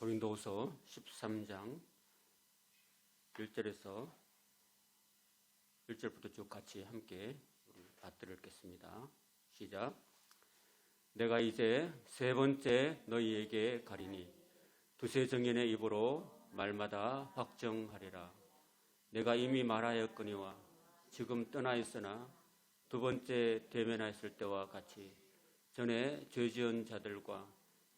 고린도후서 13장 1절에서 1절부터 쭉 같이 함께 받들어 읽겠습니다. 시작. 내가 이제 세 번째 너희에게 가리니 두세 정인의 입으로 말마다 확정하리라. 내가 이미 말하였거니와 지금 떠나 있으나 두 번째 대면하였을 때와 같이 전에 죄 지은 자들과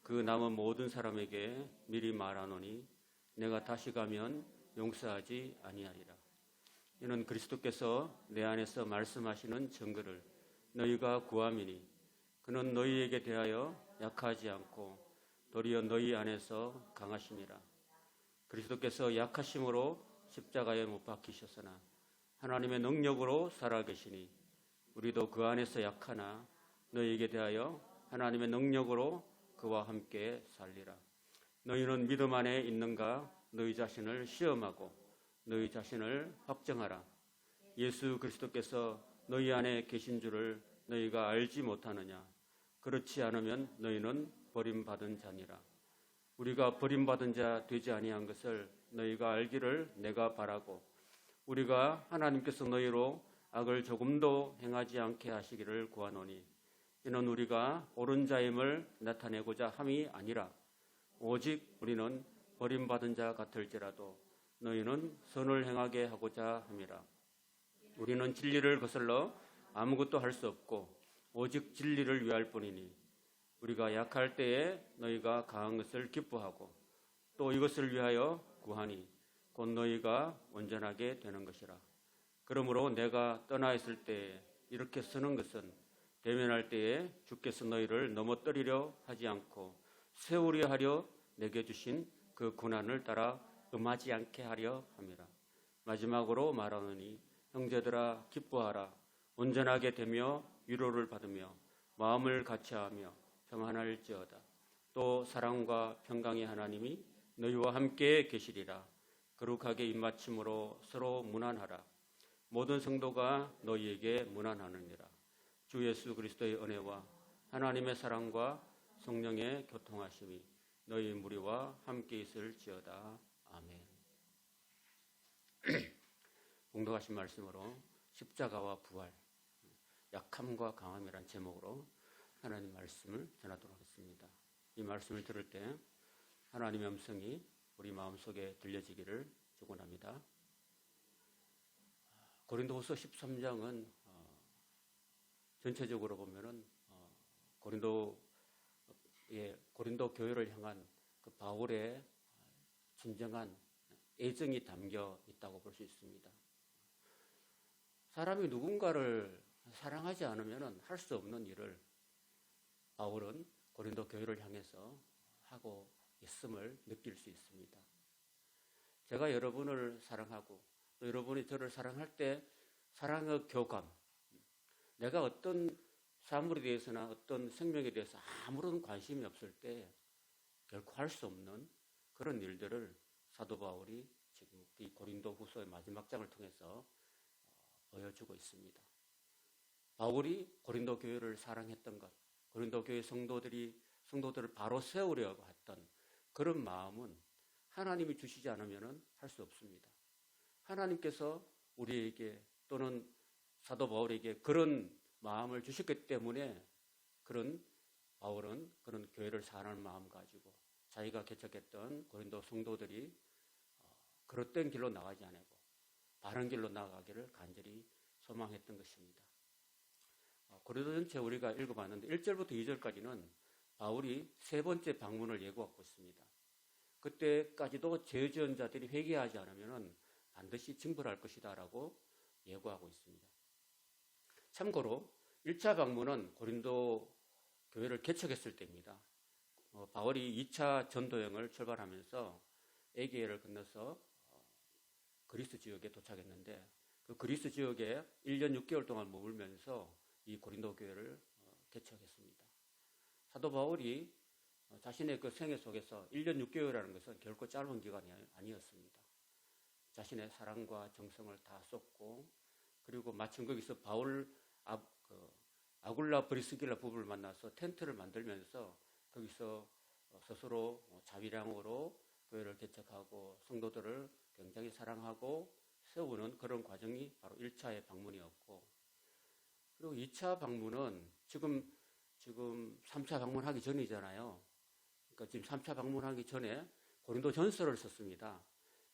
그 남은 모든 사람에게 미리 말하노니 내가 다시 가면 용서하지 아니하리라. 이는 그리스도께서 내 안에서 말씀하시는 증거를 너희가 구함이니 그는 너희에게 대하여 약하지 않고 도리어 너희 안에서 강하심이라. 그리스도께서 약하심으로 십자가에 못 박히셨으나 하나님의 능력으로 살아계시니 우리도 그 안에서 약하나 너희에게 대하여 하나님의 능력으로 그와 함께 살리라. 너희는 믿음 안에 있는가? 너희 자신을 시험하고 너희 자신을 확정하라. 예수 그리스도께서 너희 안에 계신 줄을 너희가 알지 못하느냐? 그렇지 않으면 너희는 버림받은 자니라. 우리가 버림받은 자 되지 아니한 것을 너희가 알기를 내가 바라고 우리가 하나님께서 너희로 악을 조금도 행하지 않게 하시기를 구하노니 이는 우리가 옳은 자임을 나타내고자 함이 아니라 오직 우리는 버림받은 자 같을지라도 너희는 선을 행하게 하고자 함이라. 우리는 진리를 거슬러 아무것도 할 수 없고 오직 진리를 위할 뿐이니 우리가 약할 때에 너희가 강한 것을 기뻐하고 또 이것을 위하여 구하니 곧 너희가 온전하게 되는 것이라. 그러므로 내가 떠나 있을 때에 이렇게 쓰는 것은 대면할 때에 주께서 너희를 넘어뜨리려 하지 않고 세우려 하려 내게 주신 그 고난을 따라 음하지 않게 하려 함이라. 마지막으로 말하노니 형제들아 기뻐하라. 온전하게 되며 위로를 받으며 마음을 같이하며 평안할지어다. 또 사랑과 평강의 하나님이 너희와 함께 계시리라. 거룩하게 입맞춤으로 서로 문안하라. 모든 성도가 너희에게 문안하느니라. 주 예수 그리스도의 은혜와 하나님의 사랑과 성령의 교통하심이 너희 무리와 함께 있을지어다. 아멘. 봉독하신 말씀으로 십자가와 부활, 약함과 강함이란 제목으로 하나님 말씀을 전하도록 하겠습니다. 이 말씀을 들을 때 하나님의 음성이 우리 마음속에 들려지기를 축원합니다. 고린도후서 13장은 전체적으로 보면은 고린도 교회를 향한 그 바울의 진정한 애정이 담겨 있다고 볼 수 있습니다. 사람이 누군가를 사랑하지 않으면 할 수 없는 일을 바울은 고린도 교회를 향해서 하고 있음을 느낄 수 있습니다. 제가 여러분을 사랑하고 또 여러분이 저를 사랑할 때 사랑의 교감, 내가 어떤 사물에 대해서나 어떤 생명에 대해서 아무런 관심이 없을 때 결코 할 수 없는 그런 일들을 사도 바울이 지금 이 고린도 후서의 마지막 장을 통해서 보여주고 있습니다. 바울이 고린도 교회를 사랑했던 것, 고린도 교회 성도들을 바로 세우려고 했던 그런 마음은 하나님이 주시지 않으면 할 수 없습니다. 하나님께서 우리에게 또는 사도 바울에게 그런 마음을 주셨기 때문에 바울은 그런 교회를 사랑하는 마음 가지고 자기가 개척했던 고린도 성도들이 그릇된 길로 나가지 않고 바른 길로 나가기를 간절히 소망했던 것입니다. 고린도 전체 우리가 읽어봤는데 1절부터 2절까지는 바울이 세 번째 방문을 예고하고 있습니다. 그때까지도 죄 지은 자들이 회개하지 않으면 반드시 징벌할 것이다 라고 예고하고 있습니다. 참고로 1차 방문은 고린도 교회를 개척했을 때입니다. 바울이 2차 전도여행을 출발하면서 에게해를 건너서 그리스 지역에 도착했는데 그 그리스 지역에 1년 6개월 동안 머물면서 이 고린도 교회를 개척했습니다. 사도 바울이 자신의 그 생애 속에서 1년 6개월이라는 것은 결코 짧은 기간이 아니었습니다. 자신의 사랑과 정성을 다 쏟고 그리고 마침 거기서 바울 아굴라 브리스길라 부부를 만나서 텐트를 만들면서 거기서 스스로 자비량으로 교회를 개척하고 성도들을 굉장히 사랑하고 세우는 그런 과정이 바로 1차의 방문이었고, 그리고 2차 방문은 지금 3차 방문하기 전이잖아요. 그러니까 지금 3차 방문하기 전에 고린도전서를 썼습니다.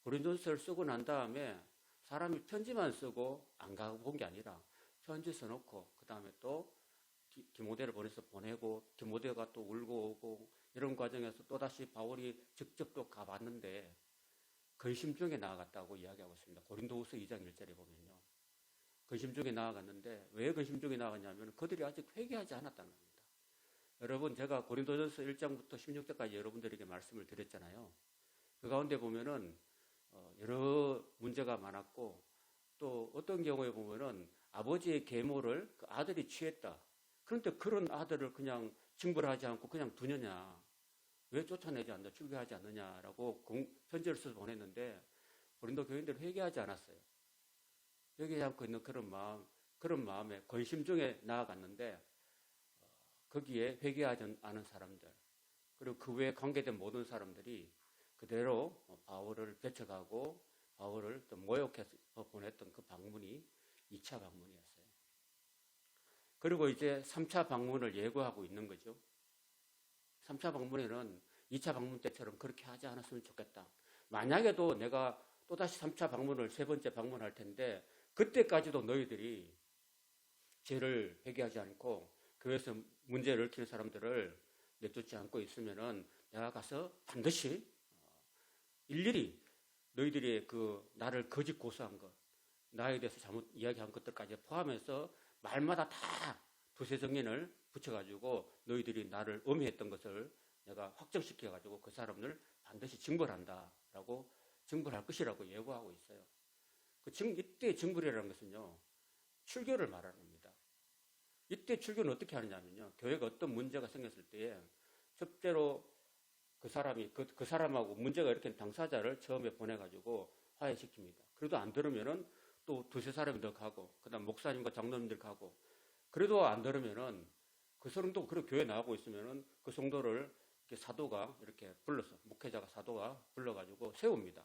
고린도전서를 쓰고 난 다음에 사람이 편지만 쓰고 안 가본 게 아니라 편지 써놓고 그 다음에 또 디모데를 보내고 디모데가 또 울고 오고 이런 과정에서 또다시 바울이 직접 또 가봤는데 근심 중에 나아갔다고 이야기하고 있습니다. 고린도후서 2장 1절에 보면요. 근심 중에 나아갔는데 왜 근심 중에 나아갔냐면 그들이 아직 회개하지 않았다는 겁니다. 여러분, 제가 고린도전서 1장부터 16절까지 여러분들에게 말씀을 드렸잖아요. 그 가운데 보면은 여러 문제가 많았고, 또 어떤 경우에 보면은 아버지의 계모를 그 아들이 취했다. 그런데 그런 아들을 그냥 징벌하지 않고 그냥 두느냐, 왜 쫓아내지 않느냐, 출교하지 않느냐라고 편지를 써서 보냈는데 고린도 교인들은 회개하지 않았어요. 회개하지 않고 있는 그런 마음에 근심 중에 나아갔는데 거기에 회개하지 않은 사람들, 그리고 그 외에 관계된 모든 사람들이 그대로 바울을 배척하고 바울을 또 모욕해서 보냈던 그 방문이 2차 방문이었어요. 그리고 이제 3차 방문을 예고하고 있는 거죠. 3차 방문에는 2차 방문 때처럼 그렇게 하지 않았으면 좋겠다. 만약에도 내가 또다시 3차 방문을 세 번째 방문할 텐데 그때까지도 너희들이 죄를 회개하지 않고 교회에서 문제를 일으키는 사람들을 내쫓지 않고 있으면은 내가 가서 반드시 일일이 너희들이 그 나를 거짓 고소한 것, 나에 대해서 잘못 이야기한 것들까지 포함해서 말마다 다 두세 정인을 붙여가지고 너희들이 나를 음해했던 것을 내가 확정시켜가지고 그 사람을 반드시 징벌한다라고, 징벌할 것이라고 예고하고 있어요. 이때 징벌이라는 것은요, 출교를 말하는 겁니다. 이때 출교는 어떻게 하느냐면요, 교회가 어떤 문제가 생겼을 때에 첫째로 그 사람하고 문제가 일으킨 당사자를 처음에 보내가지고 화해시킵니다. 그래도 안 들으면은 또 두세 사람이 더 가고, 그 다음 목사님과 장로님들 가고, 그래도 안 들으면은 그 사람도 그런 교회 나가고 있으면은 그 성도를 이렇게 사도가 이렇게 불러서, 목회자가 사도가 불러가지고 세웁니다.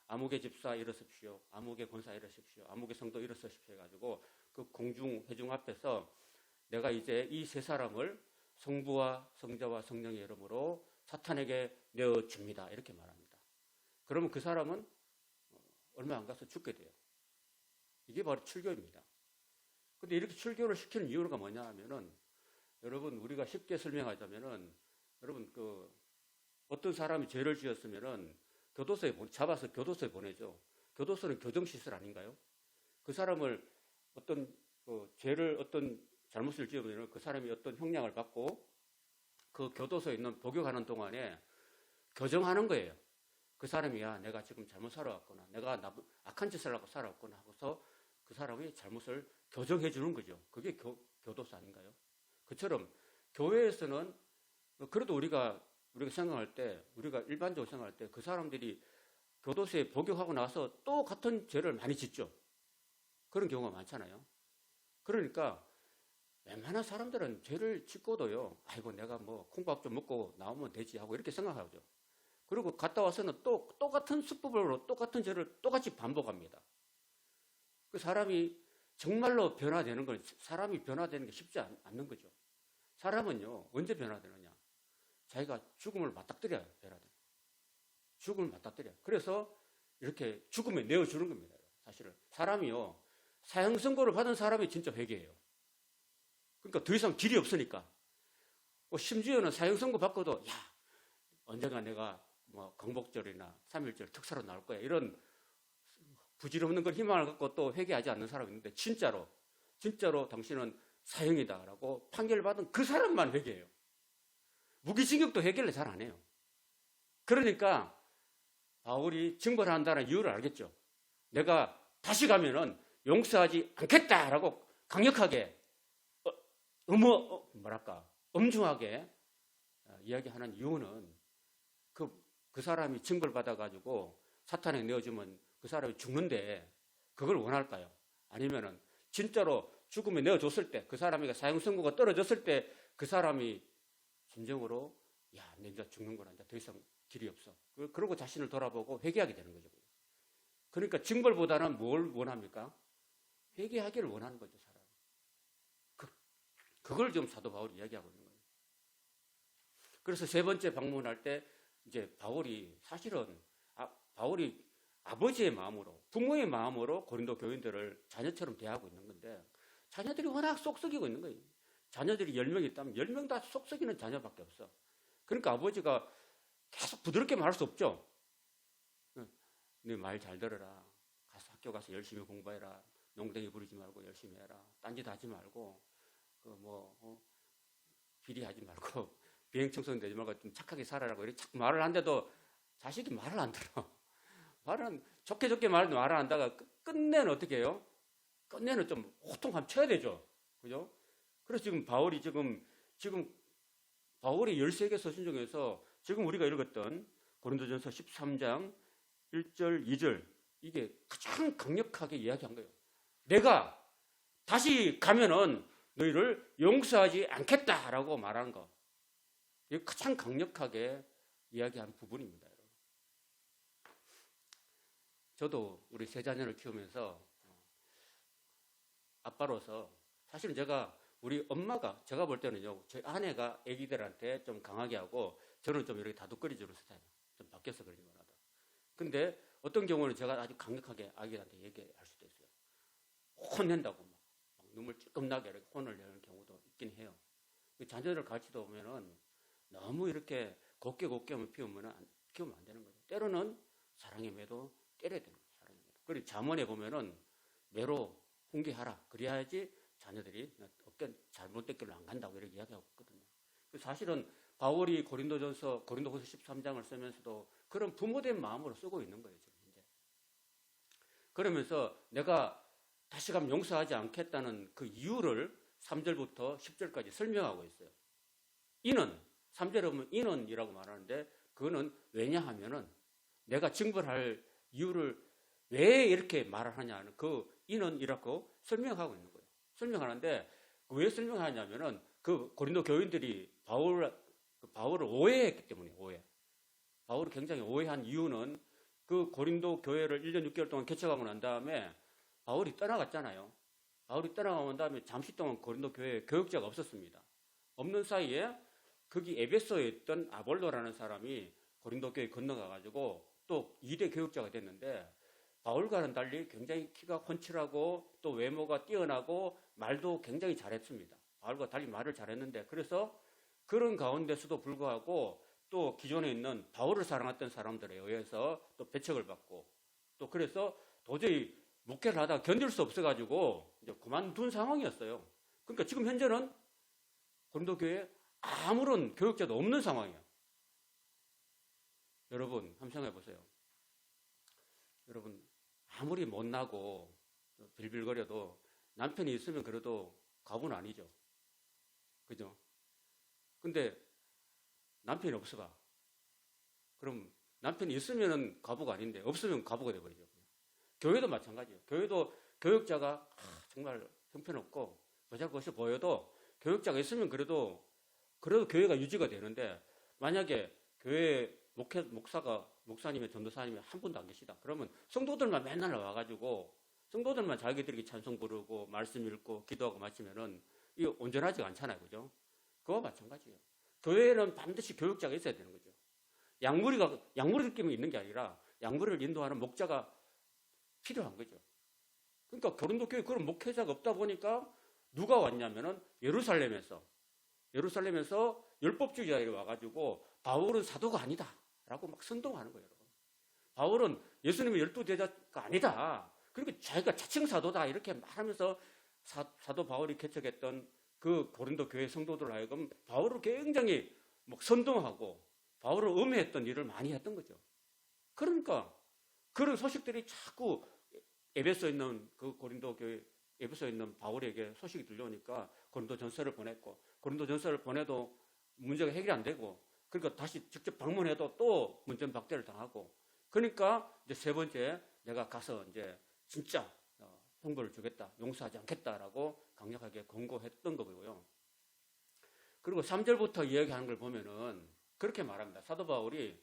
아무개 집사 일어섭시오, 아무개 권사 일어섭시오, 아무개 성도 일어서십시오 해가지고 그 공중 회중 앞에서 내가 이제 이 세 사람을 성부와 성자와 성령의 이름으로 사탄에게 내어줍니다, 이렇게 말합니다. 그러면 그 사람은 얼마 안 가서 죽게 돼요. 이게 바로 출교입니다. 근데 이렇게 출교를 시키는 이유가 뭐냐 하면은, 여러분, 우리가 쉽게 설명하자면은, 여러분, 어떤 사람이 죄를 지었으면은 잡아서 교도소에 보내죠. 교도소는 교정시설 아닌가요? 그 사람을 어떤 잘못을 지으면 그 사람이 어떤 형량을 받고 그 교도소에 있는 복역하는 동안에 교정하는 거예요. 그 사람이, 야, 내가 지금 잘못 살아왔구나, 내가 악한 짓을 하고 살아왔구나 하고서 그 사람이 잘못을 교정해 주는 거죠. 그게 교도소 아닌가요? 그처럼 교회에서는, 그래도 우리가 생각할 때, 우리가 일반적으로 생각할 때 그 사람들이 교도소에 복역하고 나서 또 같은 죄를 많이 짓죠. 그런 경우가 많잖아요. 그러니까 웬만한 사람들은 죄를 짓고도요, 아이고 내가 뭐 콩밥 좀 먹고 나오면 되지 하고 이렇게 생각하죠. 그리고 갔다 와서는 또 똑같은 수법으로 똑같은 죄를 똑같이 반복합니다. 그 사람이 정말로 변화되는 건, 사람이 변화되는 게 쉽지 않는 거죠. 사람은요, 언제 변화되느냐? 자기가 죽음을 맞닥뜨려야 변화돼요. 죽음을 맞닥뜨려요. 그래서 이렇게 죽음에 내어주는 겁니다. 사실은 사람이요, 사형 선고를 받은 사람이 진짜 회개해요. 그러니까 더 이상 길이 없으니까. 심지어는 사형 선고 받고도, 야, 언젠가 내가 뭐 광복절이나 3.1절 특사로 나올 거야, 이런 부질없는 걸 희망을 갖고 또 회개하지 않는 사람이 있는데, 진짜로 당신은 사형이다라고 판결받은 그 사람만 회개해요. 무기징역도 회개를 잘 안 해요. 그러니까 바울이 징벌한다는 이유를 알겠죠. 내가 다시 가면은 용서하지 않겠다라고 강력하게 엄중하게 이야기하는 이유는 그 사람이 징벌받아가지고 사탄에 내어주면 그 사람이 죽는데 그걸 원할까요? 아니면은 진짜로 죽음에 내어줬을 때, 그 사람에게 사형 선고가 떨어졌을 때 그 사람이 진정으로 야, 내 이제 죽는 거라 이제 더 이상 길이 없어. 그러고 자신을 돌아보고 회개하게 되는 거죠. 그러니까 징벌보다는 뭘 원합니까? 회개하기를 원하는 거죠, 사람. 그걸 좀 사도 바울이 이야기하고 있는 거예요. 그래서 세 번째 방문할 때 이제 바울이 사실은 바울이 아버지의 마음으로, 부모의 마음으로 고린도 교인들을 자녀처럼 대하고 있는 건데 자녀들이 워낙 쏙썩이고 있는 거예요. 자녀들이 10명 있다면 10명 다 쏙썩이는 자녀밖에 없어. 그러니까 아버지가 계속 부드럽게 말할 수 없죠. 네 말 잘 들어라. 가서 학교 가서 열심히 공부해라. 농땡이 부리지 말고 열심히 해라. 딴짓 하지 말고 비리하지 말고 비행 청소년 되지 말고 좀 착하게 살아라고 이렇게 자꾸 말을 한데도 자식이 말을 안 들어. 말은 좋게 말을 안 한다가 끝내는 어떻게 해요? 끝내는 좀 호통하면 쳐야 되죠. 그죠? 그래서 지금 바울이 바울의 13개 서신 중에서 지금 우리가 읽었던 고린도전서 13장 1절, 2절 이게 가장 강력하게 이야기한 거예요. 내가 다시 가면은 너희를 용서하지 않겠다라고 말한 거. 이게 가장 강력하게 이야기한 부분입니다. 여러분. 저도 우리 세 자녀를 키우면서 아빠로서 사실은 우리 엄마가 제가 볼 때는요, 저희 아내가 아기들한테 좀 강하게 하고 저는 좀 이렇게 다독거리주는 스타일이에요. 좀 바뀌어서 그러지 말아도. 근데 어떤 경우는 제가 아주 강력하게 아기들한테 얘기할 수도 있어요. 혼낸다고 막 눈물 찔끔 나게 이렇게 혼을 내는 경우도 있긴 해요. 자녀를 가르치다 보면은 너무 이렇게 곱게 피우면 안 되는 거죠. 때로는 사랑의 매도 때려야 되는 거예요. 사랑의 매도. 그리고 잠언에 보면은 매로 훈계하라. 그래야지 자녀들이 잘못된 길로 안 간다고 이렇게 이야기하고 있거든요. 사실은 바울이 고린도후서 13장을 쓰면서도 그런 부모된 마음으로 쓰고 있는 거예요. 지금 현재. 그러면서 내가 다시 가면 용서하지 않겠다는 그 이유를 3절부터 10절까지 설명하고 있어요. 이는 3절에 보면 이는이라고 말하는데 그거는 왜냐하면은 내가 징벌할 이유를 왜 이렇게 말을 하냐는 그 이는이라고 설명하고 있는 거예요. 설명하는데 왜 설명하냐면은 그 고린도 교인들이 바울을 오해했기 때문에 바울을 굉장히 오해한 이유는 그 고린도 교회를 1년 6개월 동안 개척하고 난 다음에 바울이 떠나갔잖아요. 바울이 떠나간 다음에 잠시 동안 고린도 교회에 교역자가 없었습니다. 없는 사이에 거기 에베소에 있던 아볼로라는 사람이 고린도 교회에 건너가가지고 또 2대 교역자가 됐는데 바울과는 달리 굉장히 키가 훤칠하고 또 외모가 뛰어나고 말도 굉장히 잘했습니다. 바울과 달리 말을 잘했는데 그래서 그런 가운데서도 불구하고 또 기존에 있는 바울을 사랑했던 사람들에 의해서 또 배척을 받고 또 그래서 도저히 목회를 하다가 견딜 수 없어가지고 이제 그만둔 상황이었어요. 그러니까 지금 현재는 고린도 교회에 아무런 교역자도 없는 상황이에요. 여러분 한번 생각해 보세요. 여러분 아무리 못나고 빌빌거려도 남편이 있으면 그래도 과부는 아니죠. 그죠? 근데 남편이 없어봐. 그럼 남편이 있으면 과부가 아닌데 없으면 과부가 돼버리죠. 교회도 마찬가지예요. 교회도 교역자가 정말 형편없고 보잘것이 보여도 교역자가 있으면 그래도 교회가 유지가 되는데 만약에 교회 목사님의 전도사님이 한 분도 안 계시다. 그러면 성도들만 맨날 와가지고 성도들만 자기들이 찬송 부르고 말씀 읽고 기도하고 마치면은 이게 온전하지가 않잖아요. 그죠? 그와 마찬가지예요. 교회는 반드시 교역자가 있어야 되는 거죠. 양무리들끼리 있는 게 아니라 양무리를 인도하는 목자가 필요한 거죠. 그러니까 고린도 교회 그런 목회자가 없다 보니까 누가 왔냐면은 예루살렘에서 율법주의자들이 와가지고 바울은 사도가 아니다라고 막 선동하는 거예요. 여러분. 바울은 예수님의 12제자가 아니다. 그리고 자기가 자칭 사도다 이렇게 말하면서 사도 바울이 개척했던 그 고린도 교회 성도들 하여금 바울을 굉장히 막 선동하고 바울을 음해했던 일을 많이 했던 거죠. 그러니까 그런 소식들이 자꾸 에베소에 있는 그 고린도 교회 에베소에 있는 바울에게 소식이 들려오니까 고린도 전서를 보냈고 고린도 전서를 보내도 문제가 해결이 안 되고 그러니까 다시 직접 방문해도 또 문전박대를 당하고 그러니까 이제 세 번째 내가 가서 이제 진짜 형벌을 주겠다, 용서하지 않겠다라고 강력하게 권고했던 거고요. 그리고 3절부터 이야기하는 걸 보면은 그렇게 말합니다. 사도 바울이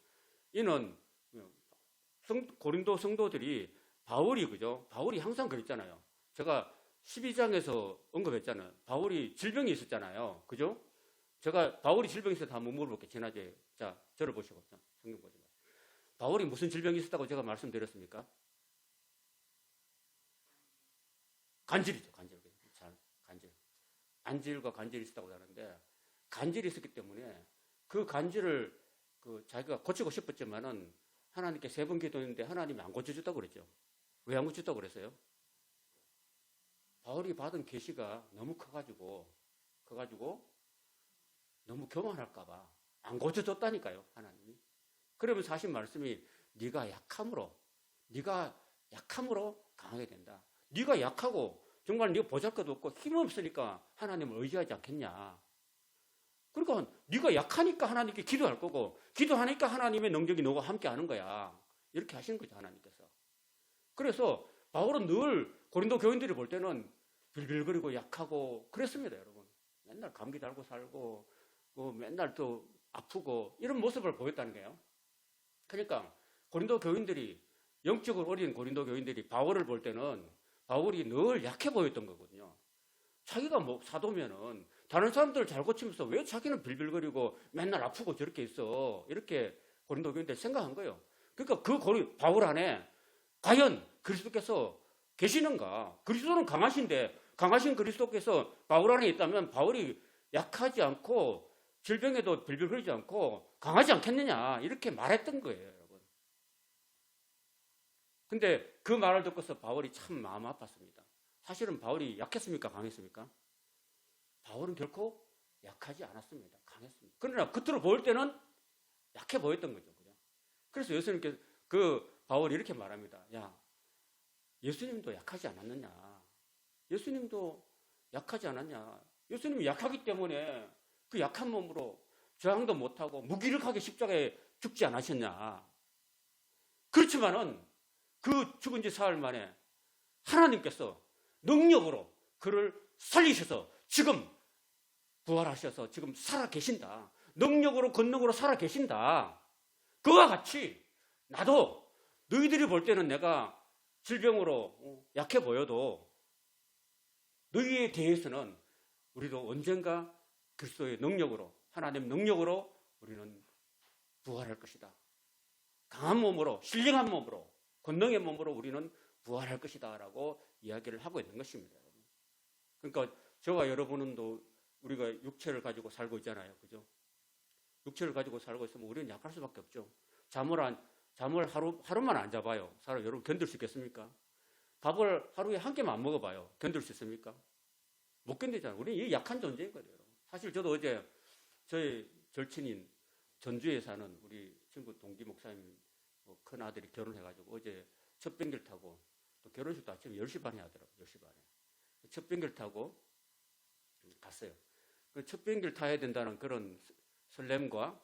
이는 고린도 성도들이 바울이 그죠? 바울이 항상 그랬잖아요. 제가 12장에서 언급했잖아요. 바울이 질병이 있었잖아요. 그죠? 제가 바울이 질병이 있었다 한번 물어볼게요. 지난주에. 자, 저를 보시고. 성경 보시고. 바울이 무슨 질병이 있었다고 제가 말씀드렸습니까? 간질이죠. 간질. 간질. 안질과 간질이 있었다고 하는데 간질이 있었기 때문에 그 간질을 자기가 고치고 싶었지만은 하나님께 3번 기도했는데 하나님이 안 고쳐줬다고 그랬죠. 왜 안 고쳐줬다고 그랬어요? 바울이 받은 계시가 너무 커가지고 너무 교만할까봐 안 고쳐줬다니까요, 하나님이. 그러면 사실 말씀이 네가 약함으로 강하게 된다. 네가 약하고 정말 네가 보잘것도 없고 힘없으니까 하나님을 의지하지 않겠냐. 그러니까 네가 약하니까 하나님께 기도할 거고 기도하니까 하나님의 능력이 너와 함께 하는 거야. 이렇게 하시는 거죠, 하나님께서. 그래서 바울은 늘 고린도 교인들이 볼 때는 빌빌거리고 약하고 그랬습니다, 여러분. 맨날 감기 달고 살고 맨날 또 아프고 이런 모습을 보였다는 거예요. 그러니까 고린도 교인들이 영적으로 어린 고린도 교인들이 바울을 볼 때는 바울이 늘 약해 보였던 거거든요. 자기가 뭐 사도면은 다른 사람들 잘 고치면서 왜 자기는 빌빌거리고 맨날 아프고 저렇게 있어. 이렇게 고린도 교인들이 생각한 거예요. 그러니까 바울 안에 과연 그리스도께서 계시는가? 그리스도는 강하신 그리스도께서 바울 안에 있다면 바울이 약하지 않고 질병에도 빌빌거리지 않고 강하지 않겠느냐 이렇게 말했던 거예요, 여러분. 근데 그 말을 듣고서 바울이 참 마음 아팠습니다. 사실은 바울이 약했습니까? 강했습니까? 바울은 결코 약하지 않았습니다. 강했습니다. 그러나 겉으로 보일 때는 약해 보였던 거죠. 그죠? 그래서 예수님께서 바울이 이렇게 말합니다. 야, 예수님도 약하지 않았느냐? 예수님도 약하지 않았냐? 예수님이 약하기 때문에 그 약한 몸으로 저항도 못하고 무기력하게 십자가에 죽지 않으셨냐? 그렇지만은 그 죽은 지 사흘 만에 하나님께서 능력으로 그를 살리셔서 지금 부활하셔서 지금 살아 계신다. 능력으로 권능으로 살아 계신다. 그와 같이 나도 너희들이 볼 때는 내가 질병으로 약해 보여도 너희에 대해서는 우리도 언젠가 그리스도의 능력으로 하나님 능력으로 우리는 부활할 것이다. 강한 몸으로 신령한 몸으로 권능의 몸으로 우리는 부활할 것이다 라고 이야기를 하고 있는 것입니다. 그러니까 저와 여러분은 또 우리가 육체를 가지고 살고 있잖아요. 그죠? 육체를 가지고 살고 있으면 우리는 약할 수밖에 없죠. 잠을 하루만 안 자봐요. 여러분 견딜 수 있겠습니까? 밥을 하루에 한 끼만 안 먹어봐요. 견딜 수 있습니까? 못 견디잖아요. 우리는 약한 존재거든요. 사실 저도 어제 저희 절친인 전주에 사는 우리 친구 동기 목사님 큰 아들이 결혼해가지고 어제 첫 비행기를 타고 또 결혼식도 아침 10시 반에 하더라고요. 10시 반에. 첫 비행기를 타고 갔어요. 첫 비행기를 타야 된다는 그런 설렘과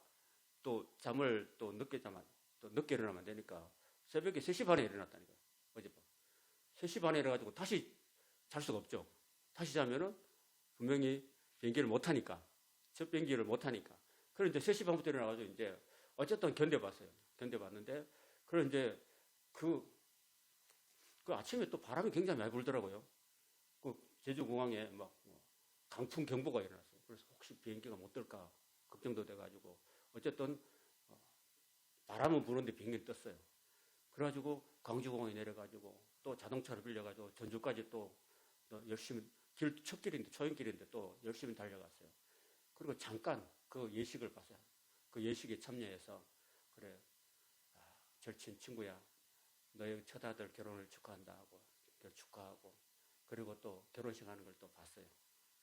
또 잠을 또 늦게 일어나면 안 되니까 새벽에 3시 반에 일어났다니까요. 어젯밤. 3시 반에 일어나가지고 다시 잘 수가 없죠. 다시 자면은 분명히 비행기를 못 타니까. 첫 비행기를 못 타니까. 그래서 이제 3시 반부터 일어나가지고 이제 어쨌든 견뎌봤어요. 견뎌봤는데, 그래 이제 그 아침에 또 바람이 굉장히 많이 불더라고요. 그 제주공항에 막 강풍 경보가 일어났어요. 그래서 혹시 비행기가 못 뜰까 걱정도 돼가지고 어쨌든 바람은 부는데 비행기는 떴어요. 그래가지고 광주공항에 내려가지고 또 자동차를 빌려가지고 전주까지 또 열심히 첫 길인데 초행길인데 또 열심히 달려갔어요. 그리고 잠깐 그 예식을 봤어요. 그 예식에 참여해서 그래 절친 친구야 너의 첫 아들 결혼을 축하한다 하고 축하하고 그리고 또 결혼식 하는 걸 또 봤어요.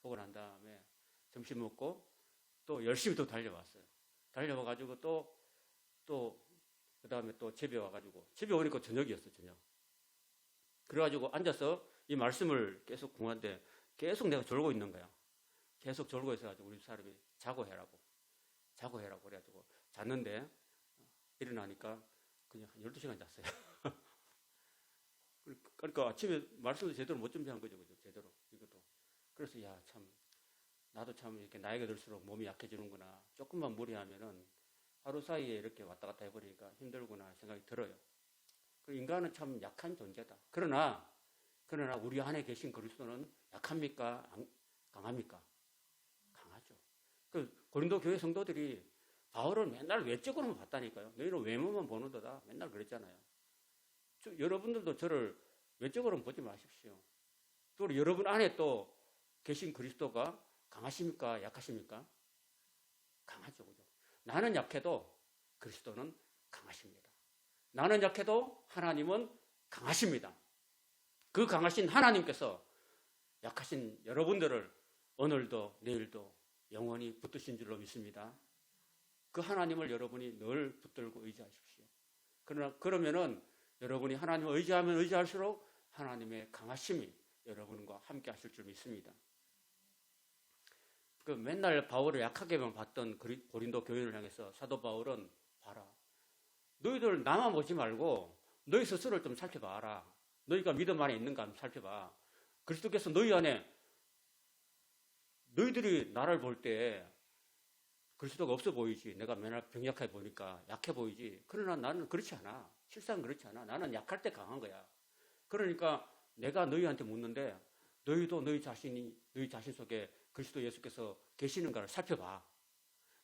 보고 난 다음에 점심 먹고 또 열심히 또 달려왔어요. 달려와가지고 또 그 다음에 또 집에 와가지고 집에 오니까 저녁이었어요. 저녁. 그래가지고 앉아서 이 말씀을 계속 공부하는데 계속 내가 졸고 있는 거야. 계속 졸고 있어가지고 우리 사람이 자고 해라고 그래가지고 잤는데 일어나니까 그냥 한 12시간 잤어요. 그러니까 아침에 말씀도 제대로 못 준비한 거죠. 그죠? 제대로 이것도. 그래서 나도 참 이렇게 나이가 들수록 몸이 약해지는구나. 조금만 무리하면은 하루 사이에 이렇게 왔다 갔다 해버리니까 힘들구나 생각이 들어요. 인간은 참 약한 존재다. 그러나 우리 안에 계신 그리스도는 약합니까? 강합니까? 강하죠. 고린도 교회 성도들이 바울을 맨날 외적으로만 봤다니까요. 너희는 외모만 보는 거다. 맨날 그랬잖아요. 여러분들도 저를 외적으로는 보지 마십시오. 또 여러분 안에 또 계신 그리스도가 강하십니까? 약하십니까? 강하죠. 그죠? 나는 약해도 그리스도는 강하십니다. 나는 약해도 하나님은 강하십니다. 그 강하신 하나님께서 약하신 여러분들을 오늘도 내일도 영원히 붙드신 줄로 믿습니다. 그 하나님을 여러분이 늘 붙들고 의지하십시오. 그러면은 여러분이 하나님을 의지하면 의지할수록 하나님의 강하심이 여러분과 함께 하실 줄 믿습니다. 맨날 바울을 약하게만 봤던 고린도 교인을 향해서 사도 바울은 봐라. 너희들 나만 보지 말고 너희 스스로를 좀 살펴봐라. 너희가 믿음 안에 있는가 한번 살펴봐. 그리스도께서 너희 안에 너희들이 나를 볼 때 그리스도가 없어 보이지. 내가 맨날 병약해 보니까 약해 보이지. 그러나 나는 그렇지 않아. 실상 그렇지 않아. 나는 약할 때 강한 거야. 그러니까 내가 너희한테 묻는데 너희도 너희 자신 속에 그리스도 예수께서 계시는가를 살펴봐.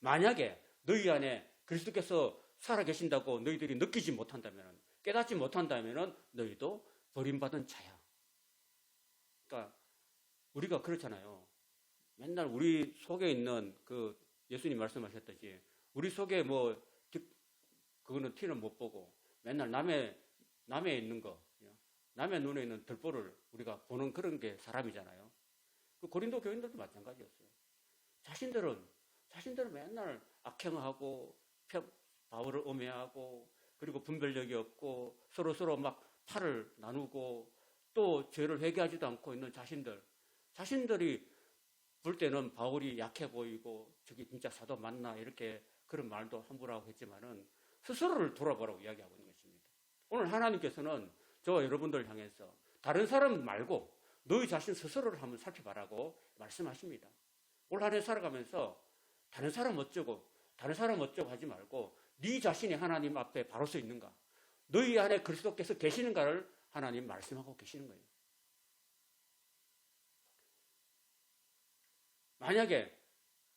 만약에 너희 안에 그리스도께서 살아 계신다고 너희들이 느끼지 못한다면, 깨닫지 못한다면 너희도 버림받은 자야. 그러니까 우리가 그렇잖아요. 맨날 우리 속에 있는 예수님 말씀하셨듯이 우리 속에 그거는 티는 못 보고 맨날 남의 있는 거, 남의 눈에 있는 들보를 우리가 보는 그런 게 사람이잖아요. 고린도 교인들도 마찬가지였어요. 자신들은 맨날 악행하고 바울을 음해하고 그리고 분별력이 없고 서로 막 팔을 나누고 또 죄를 회개하지도 않고 있는 자신들이 볼 때는 바울이 약해 보이고 저기 진짜 사도 맞나 이렇게 그런 말도 함부로 하고 했지만은 스스로를 돌아보라고 이야기하고 있는 것입니다. 오늘 하나님께서는 저와 여러분들 향해서 다른 사람 말고 너희 자신 스스로를 한번 살펴봐라고 말씀하십니다. 올 한 해 살아가면서 다른 사람 어쩌고 하지 말고 네 자신이 하나님 앞에 바로 서 있는가, 너희 안에 그리스도께서 계시는가를 하나님 말씀하고 계시는 거예요. 만약에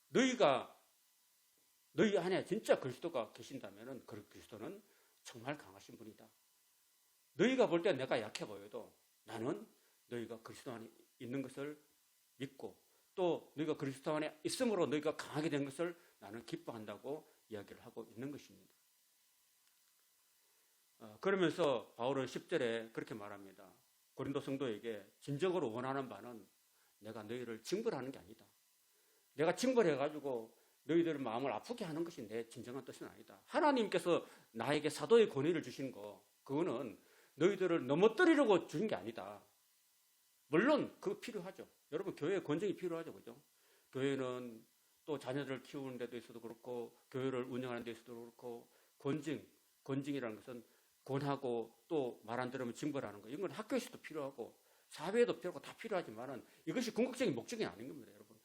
너희 안에 진짜 그리스도가 계신다면 그 그리스도는 정말 강하신 분이다. 너희가 볼 때 내가 약해 보여도 나는 너희가 그리스도 안에 있는 것을 믿고 또 너희가 그리스도 안에 있음으로 너희가 강하게 된 것을 나는 기뻐한다고 이야기를 하고 있는 것입니다. 그러면서 바울은 10절에 그렇게 말합니다. 고린도 성도에게 진정으로 원하는 바는 내가 너희를 징벌하는 게 아니다. 내가 징벌해가지고 너희들 마음을 아프게 하는 것이 내 진정한 뜻은 아니다. 하나님께서 나에게 사도의 권위를 주신 그거는 너희들을 넘어뜨리려고 주신 게 아니다. 물론 그거 필요하죠. 여러분 교회에 권정이 필요하죠. 그죠? 교회는 또 자녀들을 키우는 데도 있어도 그렇고 교회를 운영하는 데 있어도 그렇고 권징이라는 것은 권하고 또 말 안 들으면 징벌하는 거. 이건 학교에서도 필요하고 사회에도 필요하고 다 필요하지만은 이것이 궁극적인 목적이 아닌 겁니다. 여러분.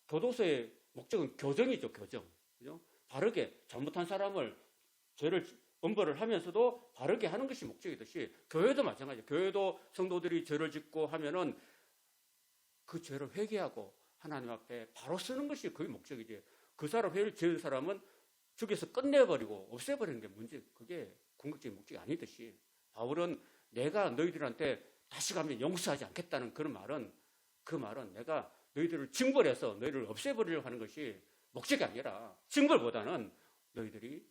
교도소의 목적은 교정이죠. 교정. 그죠? 바르게 잘못한 사람을 죄를 엄벌을 하면서도 바르게 하는 것이 목적이듯이 교회도 마찬가지예요. 교회도 성도들이 죄를 짓고 하면은 그 죄를 회개하고 하나님 앞에 바로 쓰는 것이 그게 목적이지. 그 사람 회를 지은 사람은 죽여서 끝내버리고 없애버리는 게 문제. 그게 궁극적인 목적이 아니듯이 바울은 내가 너희들한테 다시 가면 용서하지 않겠다는 그 말은 내가 너희들을 징벌해서 너희를 없애버리려고 하는 것이 목적이 아니라 징벌보다는 너희들이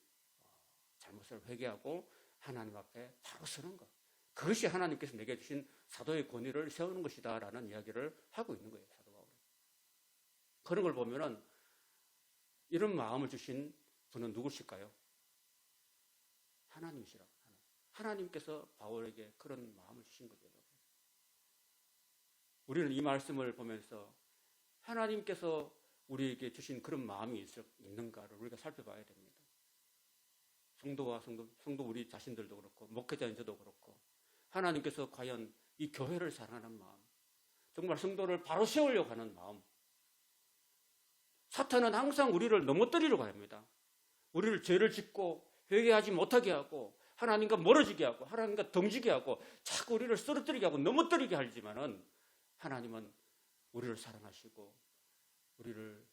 잘못을 회개하고 하나님 앞에 바로 서는 것. 그것이 하나님께서 내게 주신 사도의 권위를 세우는 것이다 라는 이야기를 하고 있는 거예요. 사도 바울은. 그런 걸 보면은 이런 마음을 주신 분은 누구실까요? 하나님이시라고. 하나님께서 바울에게 그런 마음을 주신 거죠. 우리는 이 말씀을 보면서 하나님께서 우리에게 주신 그런 마음이 있는가를 우리가 살펴봐야 됩니다. 성도 우리 자신들도 그렇고 목회자인 저도 그렇고 하나님께서 과연 이 교회를 사랑하는 마음, 정말 성도를 바로 세우려고 하는 마음. 사탄은 항상 우리를 넘어뜨리려고 합니다. 우리를 죄를 짓고 회개하지 못하게 하고 하나님과 멀어지게 하고 하나님과 등지게 하고 자꾸 우리를 쓰러뜨리게 하고 넘어뜨리게 하지만은 하나님은 우리를 사랑하시고 우리를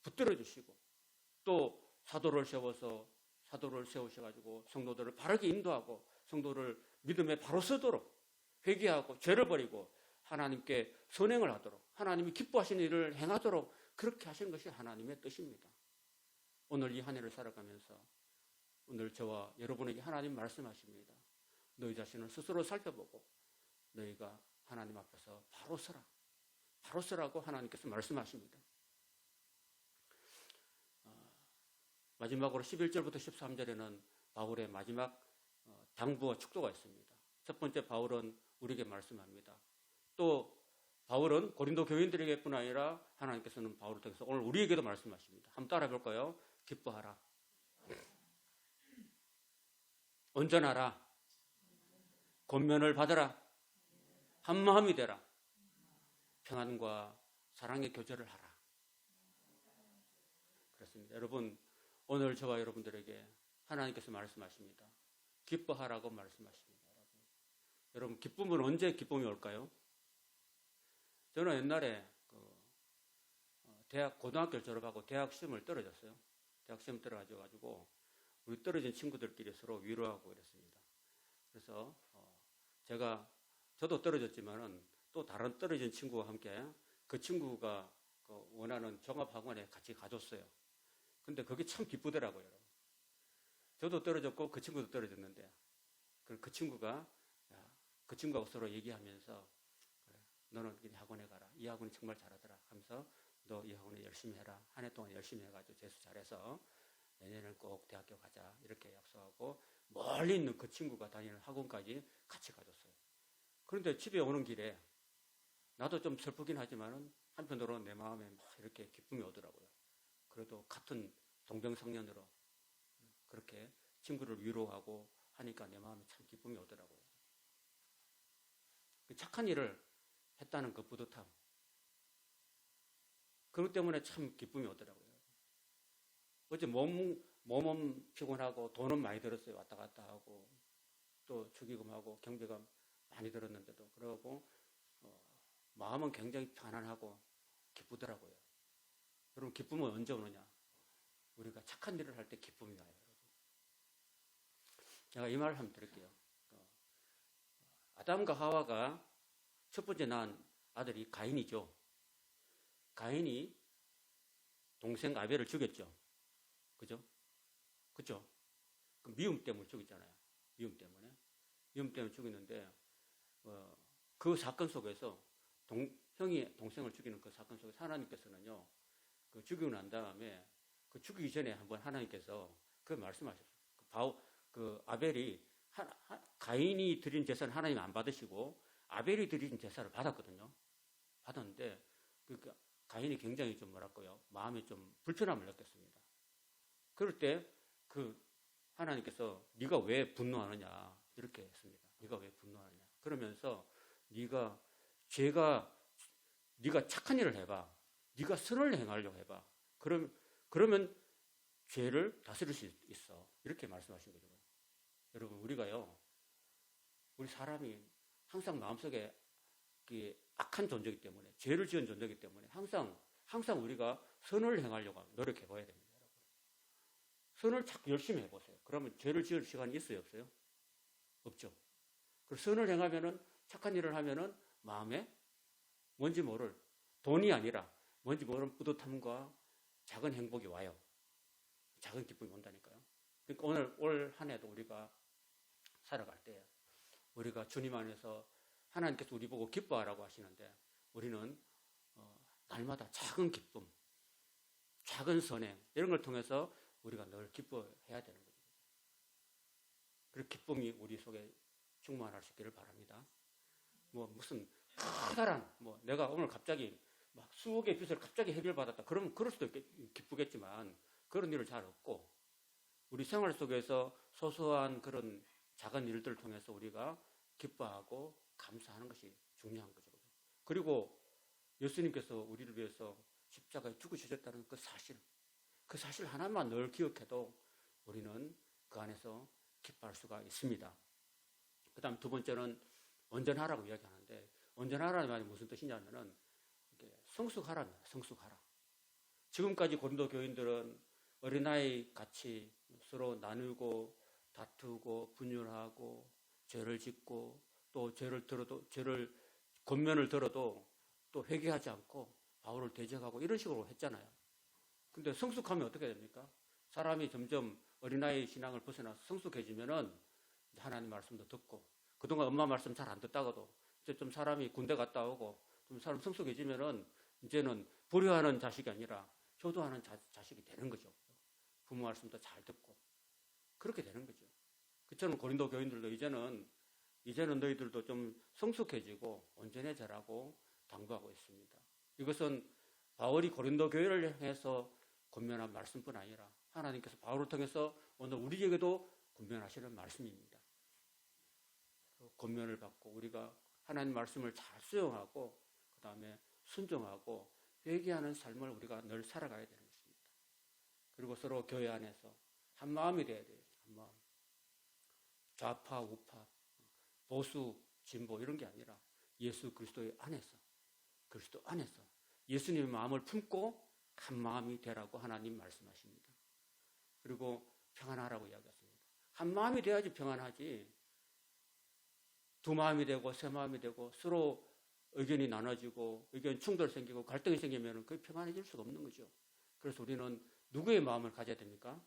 붙들어 주시고 또 사도를 세우셔가지고 성도들을 바르게 인도하고 성도를 믿음에 바로 서도록 회개하고 죄를 버리고 하나님께 선행을 하도록 하나님이 기뻐하시는 일을 행하도록 그렇게 하시는 것이 하나님의 뜻입니다. 오늘 이 한 해를 살아가면서 오늘 저와 여러분에게 하나님 말씀하십니다. 너희 자신을 스스로 살펴보고 너희가 하나님 앞에서 바로 서라. 바로 서라고 하나님께서 말씀하십니다. 마지막으로 11절부터 13절에는 바울의 마지막 당부와 축도가 있습니다. 첫 번째 바울은 우리에게 말씀합니다. 또 바울은 고린도 교인들에게뿐 아니라 하나님께서는 바울을 통해서 오늘 우리에게도 말씀하십니다. 한번 따라해 볼까요? 기뻐하라. 온전하라. 권면을 받아라. 한마음이 되라. 평안과 사랑의 교제를 하라. 그렇습니다. 여러분 오늘 저와 여러분들에게 하나님께서 말씀하십니다. 기뻐하라고 말씀하십니다. 여러분 기쁨은 언제 기쁨이 올까요? 저는 옛날에 대학 고등학교를 졸업하고 대학 시험을 떨어졌어요. 대학 시험 떨어져가지고 우리 떨어진 친구들끼리 서로 위로하고 이랬습니다. 그래서 저도 떨어졌지만은 또 다른 떨어진 친구와 함께 그 친구가 원하는 종합학원에 같이 가줬어요. 근데 그게 참 기쁘더라고요. 저도 떨어졌고 그 친구도 떨어졌는데 그 친구가 그 친구하고 서로 얘기하면서 그래, 너는 이 학원에 가라. 이 학원이 정말 잘하더라 하면서 너 이 학원에 열심히 해라. 한 해 동안 열심히 해가지고 재수 잘해서 내년에는 꼭 대학교 가자 이렇게 약속하고 멀리 있는 그 친구가 다니는 학원까지 같이 가줬어요. 그런데 집에 오는 길에 나도 좀 슬프긴 하지만은 한편으로 내 마음에 막 이렇게 기쁨이 오더라고요. 그래도 같은 동병상련으로 그렇게 친구를 위로하고 하니까 내 마음에 참 기쁨이 오더라고요. 착한 일을 했다는 그 뿌듯함. 그것 때문에 참 기쁨이 오더라고요. 어제 몸은 피곤하고 돈은 많이 들었어요. 왔다 갔다 하고 또 축의금하고 경비가 많이 들었는데도 그러고 마음은 굉장히 편안하고 기쁘더라고요. 여러분 기쁨은 언제 오느냐? 우리가 착한 일을 할 때 기쁨이 와요. 제가 이 말을 한번 드릴게요. 아담과 하와가 첫 번째 낳은 아들이 가인이죠. 가인이 동생 아벨을 죽였죠. 그죠? 그죠? 그 미움 때문에 죽였잖아요. 미움 때문에 죽였는데 그 사건 속에서 형이 동생을 죽이는 그 사건 속에서 하나님께서는요. 그 죽이고 난 다음에 그 죽이기 전에 한번 하나님께서 그 말씀하셨어요. 그 아벨이 가인이 드린 제사는 하나님 안 받으시고 아벨이 드린 제사를 받았거든요. 받았는데 그 가인이 굉장히 좀 뭐랄까요? 마음에 좀 불편함을 느꼈습니다. 그럴 때 그 하나님께서 네가 왜 분노하느냐 이렇게 했습니다. 네가 왜 분노하느냐. 그러면서 네가 착한 일을 해봐. 네가 선을 행하려고 해봐. 그러면 죄를 다스릴 수 있어. 이렇게 말씀하신 거죠. 여러분 우리 사람이 항상 마음속에 악한 존재이기 때문에 죄를 지은 존재이기 때문에 항상 우리가 선을 행하려고 노력해 봐야 됩니다. 선을 자꾸 열심히 해보세요. 그러면 죄를 지을 시간이 있어요, 없어요? 없죠. 그리고 선을 행하면은 착한 일을 하면은 마음에 뭔지 모를 돈이 아니라 뭔지 모르는 뿌듯함과 작은 행복이 와요. 작은 기쁨이 온다니까요. 그러니까 올 한 해도 우리가 살아갈 때 우리가 주님 안에서 하나님께서 우리 보고 기뻐하라고 하시는데 우리는 날마다 작은 기쁨, 작은 선행 이런 걸 통해서 우리가 늘 기뻐해야 되는 거죠. 그 기쁨이 우리 속에 충만할 수 있기를 바랍니다. 무슨 커다란 내가 오늘 갑자기 막 수억의 빚을 갑자기 해결받았다. 그러면 그럴 수도 기쁘겠지만 그런 일을 잘 없고 우리 생활 속에서 소소한 그런 작은 일들을 통해서 우리가 기뻐하고 감사하는 것이 중요한 거죠. 그리고 예수님께서 우리를 위해서 십자가에 죽으셨다는 그 사실 하나만 늘 기억해도 안에서 기뻐할 수가 있습니다. 그 다음 두 번째는 온전하라고 이야기하는데, 온전하라는 말이 무슨 뜻이냐면은 성숙하라는, 성숙하라. 지금까지 고린도 교인들은 어린아이 같이 서로 나누고 다투고 분열하고 죄를 짓고 또 죄를 권면을 들어도 또 회개하지 않고 바울을 대적하고 이런 식으로 했잖아요. 근데 성숙하면 어떻게 됩니까? 사람이 점점 어린아이 신앙을 벗어나서 성숙해지면은 하나님 말씀도 듣고, 그동안 엄마 말씀 잘 안 듣다가도 이제 좀 사람이 군대 갔다 오고 좀 사람 성숙해지면은 이제는 불효하는 자식이 아니라 효도하는 자식이 되는 거죠. 부모 말씀도 잘 듣고 그렇게 되는 거죠. 그처럼 고린도 교인들도 이제는 너희들도 좀 성숙해지고 온전해져라고 당부하고 있습니다. 이것은 바울이 고린도 교회를 향해서 권면한 말씀뿐 아니라 하나님께서 바울을 통해서 오늘 우리에게도 권면하시는 말씀입니다. 권면을 받고 우리가 하나님 말씀을 잘 수용하고 그 다음에 순종하고 회개하는 삶을 우리가 늘 살아가야 되는 것입니다. 그리고 서로 교회 안에서 한 마음이 돼야 돼요. 한 마음. 좌파, 우파, 보수, 진보 이런 게 아니라 예수 그리스도의 안에서, 그리스도 안에서 예수님의 마음을 품고 한 마음이 되라고 하나님 말씀하십니다. 그리고 평안하라고 이야기했습니다. 한 마음이 돼야지 평안하지. 두 마음이 되고 세 마음이 되고 서로 의견이 나눠지고 의견 충돌 생기고 갈등이 생기면 그게 평안해질 수가 없는 거죠. 그래서 우리는 누구의 마음을 가져야 됩니까?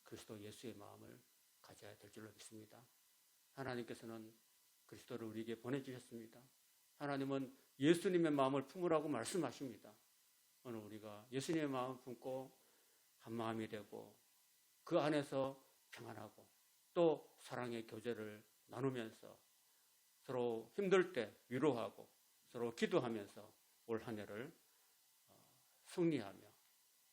그리스도 예수의 마음을 가져야 될 줄로 믿습니다. 하나님께서는 그리스도를 우리에게 보내주셨습니다. 하나님은 예수님의 마음을 품으라고 말씀하십니다. 오늘 우리가 예수님의 마음을 품고 한 마음이 되고 그 안에서 평안하고 또 사랑의 교제를 나누면서 서로 힘들 때 위로하고 서로 기도하면서 올 한 해를 승리하며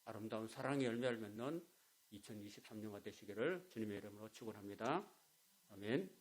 아름다운 사랑의 열매를 맺는 2023년가 되시기를 주님의 이름으로 축원합니다. 아멘.